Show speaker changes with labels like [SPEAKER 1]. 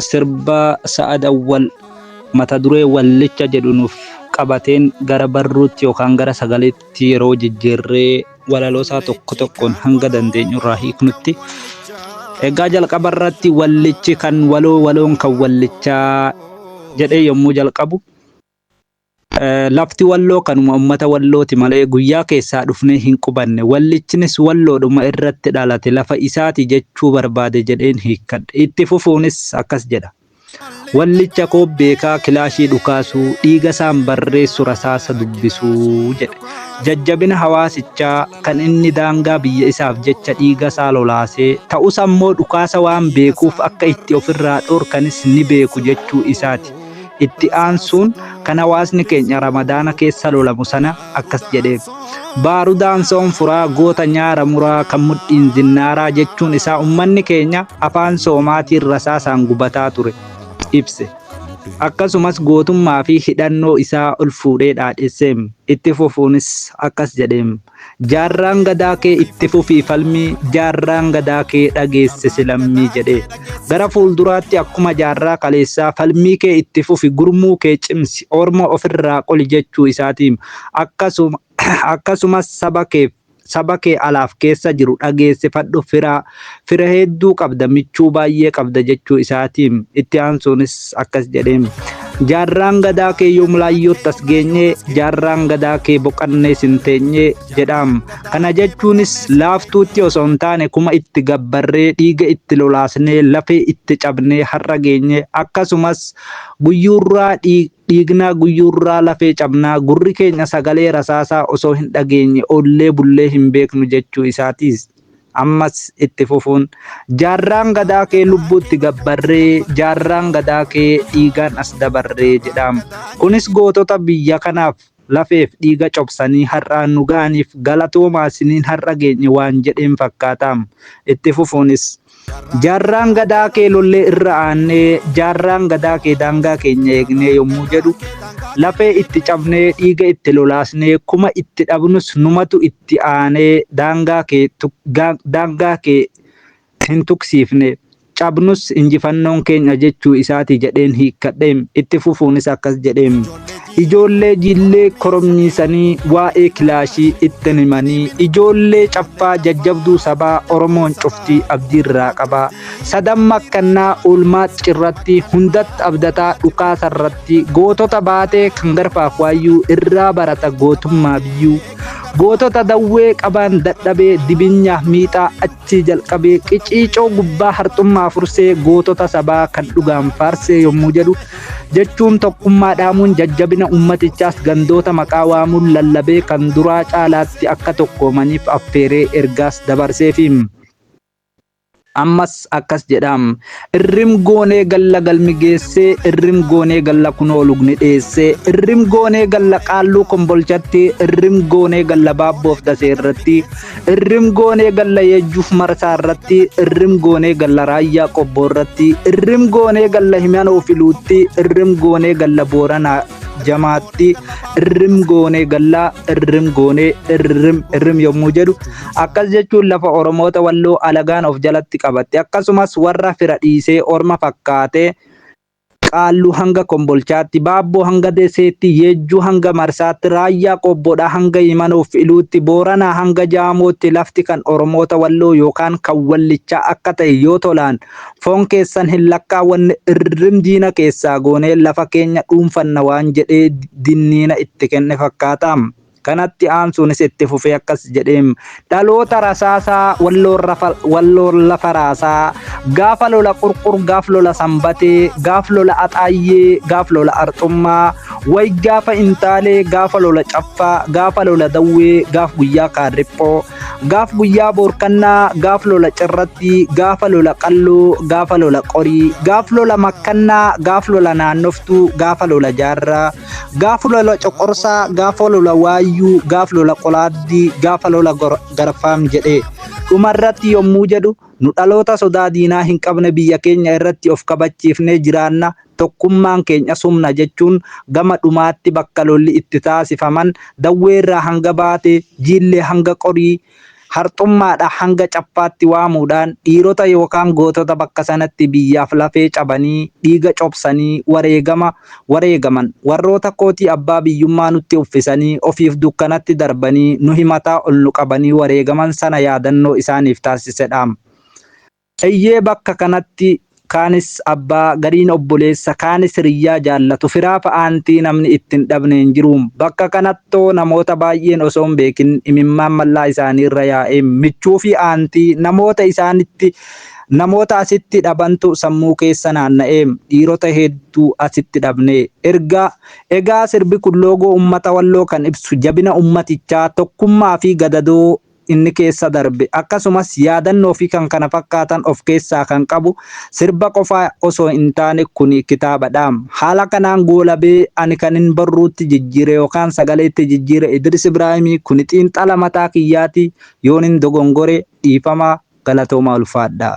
[SPEAKER 1] sirba Sa'ad Awwal mata duree wallicha jedhu nuuf qabateen gara barruutti yookaan gara sagaleetti yeroo jijjiirree walaloo isaa tokko tokkoon hanga dandeenyu irraa hiiknutti. Egaa jalqaba irratti wallichi kan waloon kan wallichaa jedhee yommuu jalqabu lafti walloo kanuma uummata wallooti malee guyyaa keessaa dhufnee hin qubanne, wallichinis walloodhuma irratti dhalate lafa isaati jechuu barbaade jedheen hiikkadhe. Itti fufuunis akkas jedha. Wallicha koo beekaa kilaashii dhukaasuu, dhiiga isaan barreessu rasaasa dubbisuu jedhe. Jajjabina hawaasichaa kan inni daangaa biyya isaaf jecha dhiiga isaa lolaasee ta'us ammoo dhukaasa waan beekuuf akka itti ofirraa dhorkanis ni beeku jechuu isaati. Itti aansuun kan hawaasni keenya ramadaana keessa lolamu sana akkas jedhee baarudaan soon furaa goota nyaara muraa kan mudhiin zinnaaraa jechuun isaa ummanni keenya afaan soomaatiin rasaasaan gubataa ture ibse. Akkasumas gootummaa fi hidhannoo isaa ol fuudhee dhaadheesseem. Itti fufuunis akkas jedheem jaarraan gadaa kee itti fufii falmii, jaarraan gadaa kee dhageesse silammii jedhee gara fuulduraatti akkuma jaarraa kaleessaa falmii kee itti fufi, gurmuu kee cimsi, orma ofirraa qoli jechuu isaatiin akkasumas saba kee alaaf keessa jiru dhageessifadhu, fira hedduu qabda, michuu baay'ee qabda jechuu isaatiin. Itti aansuunis akkas jedheem jaarraan gadaa kee yoom laayyootti as geenyee, jaarraan gadaa kee boqannee sin teenyee jedhaam. Kana jechuunis laaftuutti osoo hin taane kuma itti gabbarree dhiiga itti lolaasnee lafee itti cabnee har'a geenye, akkasumas guyyuurraa dhiignaa guyyuurraa lafee cabnaa, gurri keenya sagalee rasaasaa osoo hin dhageenye oollee bullee hin beeknu jechuu isaatiis. Ammas itti fufuun jaarraan gadaa kee lubbuutti gabbarree, jaarraan gadaa kee dhiigaan as dabarree jedhaam. Kunis gootota biyya kanaaf lafeef dhiiga cobsanii har'aan nu ga'aniif galatoomaa isiniin har'a geenye waan jedheen fakkaataam. Itti fufuunis jaarraan gadaa kee lollee irra aannee, jaarraan gadaa kee daangaa keenya eegnee yommuu jedhu lafee itti cabnee dhiiga itti lolaasnee kuma itti dhabnus numatu itti aanee daangaa kee hin tuksiifne cabnus injifannoon keenya jechuu isaati jedheen hiikkadheem. Itti fufuunis akkas jedheem ijoollee jillee koromniisanii waa'ee kilaashii itti himanii, ijoollee caffaa jajjabduu sabaa Oromoon cuftii abdiirraa qabaa, sadan makkannaa oolmaa cirratti hundatti abdataa dhukaasarratti, gootota baatee kan garfaaf waayyuu irraa barata gootummaa biyyuu, gootota dawwee qaban dadhabee dibinyaaf miixaa achi jalqabee qiciicoo gubbaa harxummaa fursee gootota sabaa kan dhugaan faarsee yommuu jedhu jechuun tokkummaa dhaamuun jajjabina ummatichaas gandoota maqaa waamuun lallabee kan duraa caalaatti akka tokkoomaniif affeeree ergaas dabarseefi. Ammas akkas jedhaam irrim goonee galla galmi geessee, irrim goonee galla kunoo lugni dheessee, irrim goonee galla qaalluu kombolchatti, irrim goonee galla baabboof dasee irratti, irrim goonee galla yejjuuf marsaa irratti, irrim goonee galla raayyaa qobboo irratti, irrim goonee galla himanoo filuutti, irrim goonee galla booranaa jamaatti, irrim goonee gallaa, irrim goonee irrim yommuu jedhu akkas jechuun lafa Oromoota walloo alagaan of jalatti qabatte, akkasumas warra fira dhiisee orma fakkaatee qaalluu hanga kombolchaatti, baabboo hanga deseetti, yejjuu hanga marsaatti, raayyaa qobboodhaa hanga himanoo filuutti, booranaa hanga jaamootti lafti kan Oromoota walloo yookaan kan wallichaa akka ta'e yoo tolaan foon keessan hin lakkaawwanne irrim diina keessaa goonee lafa keenya dhuunfanna waan jedhee dinniina itti kenne fakkaataam. Kanatti aansuunis itti fufee akkas jedheem dhaloota rasaasaa walloon lafa raasaa, gaafa lola qurqur, gaaf lola sanbatee, gaaf lola axaayyee, gaaf lola arxummaa, way gaafa intaalee, gaafa lola caffaa, gaafa lola dawwee, gaaf guyyaa kaarriphoo, gaaf guyyaa boorkannaa, gaaf lola cirratti, gaafa lola qalloo, gaafa lola qorii, gaaf lola makkannaa, gaaf lola naannoftuu, gaafa lola jaarraa, gaaf lola coqorsaa, gaafa lola waayyuu, gaaf lola qolaaddii, gaafa lola garfaam jedhee dhumarratti yommuu jedhu nu dhaloota sodaa diinaa hin qabne biyya keenya irratti of kabachiifnee jiraanna, tokkummaan keenya sumna jechuun gama dhumaatti bakka lolli itti taasifaman dawweerraa hanga baatee, jiillee hanga qorii, harxummaadha hanga cappaatti waamuudhaan dhiirota yookaan gootota bakka sanatti biyyaaf lafee cabanii dhiiga cobsanii wareegaman warroota kootii abbaa biyyummaa nutti uffisanii ofiif dukkanatti darbanii nu himataa ol nu qabanii wareegaman sana yaadannoo isaaniif taasisedha. Eeyyee bakka kanatti kaanis abbaa gariin obboleessa kaanis hiriyyaa jaallatu firaa fa'aantii namni ittiin dhabne hin jiru. Bakka kanattoo namoota baay'een osoo hin beekin imimmaan mallaa isaanii irra yaa'ee michuu fi aantii namoota asitti dhabantu sammuu keessa naanna'ee dhiirota hedduu asitti dhabne. Egaa sirbi kun loogoo uummata Walloo kan ibsu jabina uummatichaa tokkummaa fi gadadoo inni keessa darbe akkasumas yaadannoo fi kan kana fakkaatan of keessaa kan qabu sirba qofaa osoo hin taane kun kitaabadha. Haala kanaan goolabee ani kanin barruutti jijjiire yookaan sagaleetti jijjiire Idris Ibraahimii kun xiinxala mataa kiyyaati yoonin dogongore dhiifama galatoomaa ulfaadha.